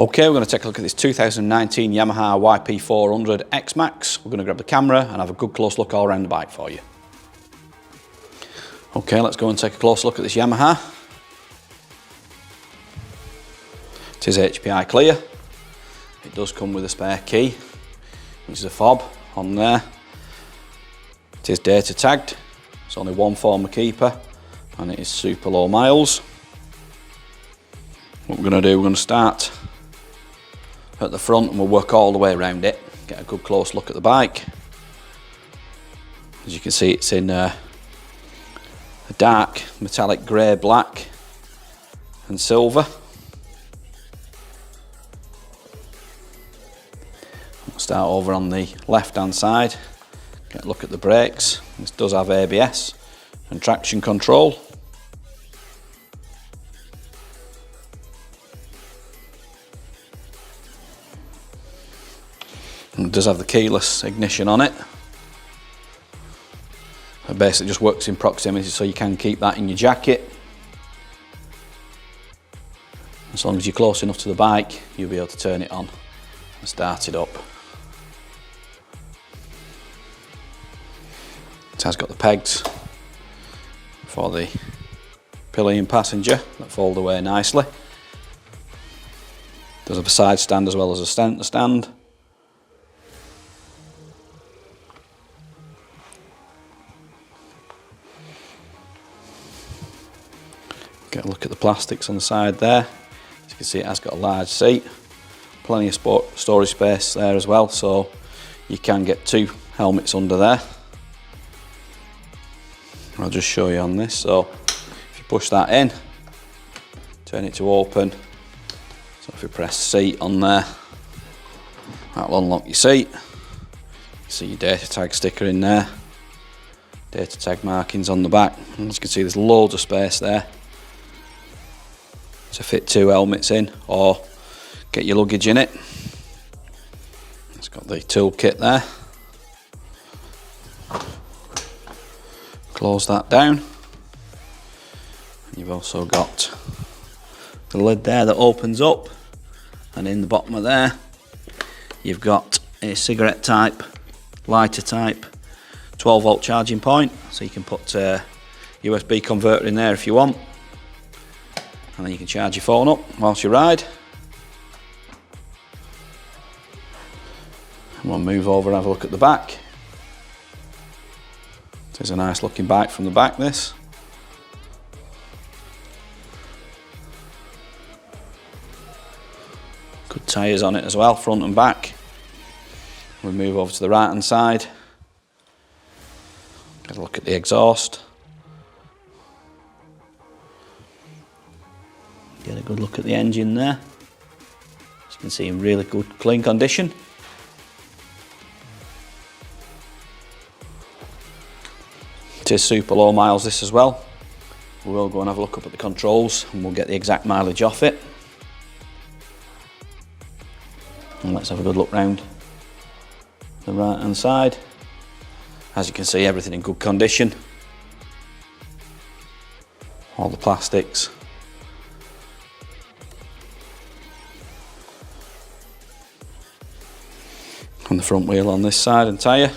Okay, we're going to take a look at this 2019 Yamaha YP400 XMAX. We're going to grab the camera and have a good close look all around the bike for you. Okay, let's go and take a close look at this Yamaha. It is HPI clear. It does come with a spare key, which is a fob on there. It is data tagged. It's only one form of keeper and it is super low miles. What we're going to do, we're going to start at the front and we'll work all the way around it, get a good close look at the bike. As you can see, it's in a dark metallic grey, black and silver. We'll start over on the left hand side, get a look at the brakes. This does have ABS and traction control. It does have the keyless ignition on it. It basically just works in proximity, so you can keep that in your jacket. As long as you're close enough to the bike, you'll be able to turn it on and start it up. It has got the pegs for the pillion passenger that fold away nicely. It does have a side stand as well as a centre stand. Get a look at the plastics on the side there. As you can see, it has got a large seat, plenty of storage space there as well, so you can get two helmets under there. I'll just show you on this. So if you push that in, turn it to open. So if you press seat on there, that will unlock your seat. You see your data tag sticker in there, data tag markings on the back. And as you can see, there's loads of space there to fit two helmets in or get your luggage in it. It's got the tool kit there. Close that down. You've also got the lid there that opens up, and in the bottom of there you've got a cigarette type, lighter type 12 volt charging point, so you can put a USB converter in there if you want. And then you can charge your phone up whilst you ride. And we'll move over and have a look at the back. It's a nice looking bike from the back, this. Good tyres on it as well, front and back. We'll move over to the right hand side. Get a look at the exhaust. Get a good look at the engine there. As you can see, in really good clean condition. It is super low miles, this as well. We will go and have a look up at the controls and we'll get the exact mileage off it. And let's have a good look round the right hand side. As you can see, everything in good condition. All the plastics. And the front wheel on this side and tyre.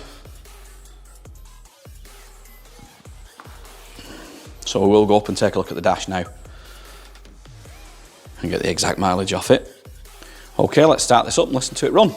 So we will go up and take a look at the dash now and get the exact mileage off it. Okay, let's start this up and listen to it run.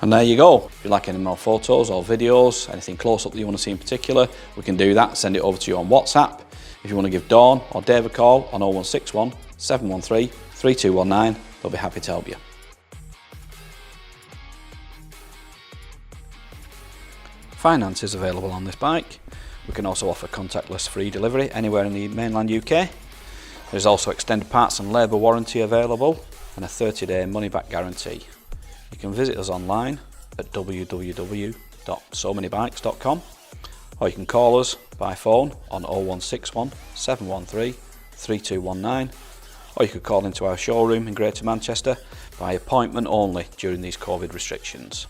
And there you go. If you like any more photos or videos, anything close up that you want to see in particular, we can do that. Send it over to you on WhatsApp. If you want to give Dawn or Dave a call on 0161 713 3219, they'll be happy to help you. Finance is available on this bike. We can also offer contactless free delivery anywhere in the mainland UK. There's also extended parts and labour warranty available and a 30-day money-back guarantee. You can visit us online at www.SoManyBikes.com, or you can call us by phone on 0161 713 3219, or you could call into our showroom in Greater Manchester by appointment only during these COVID restrictions.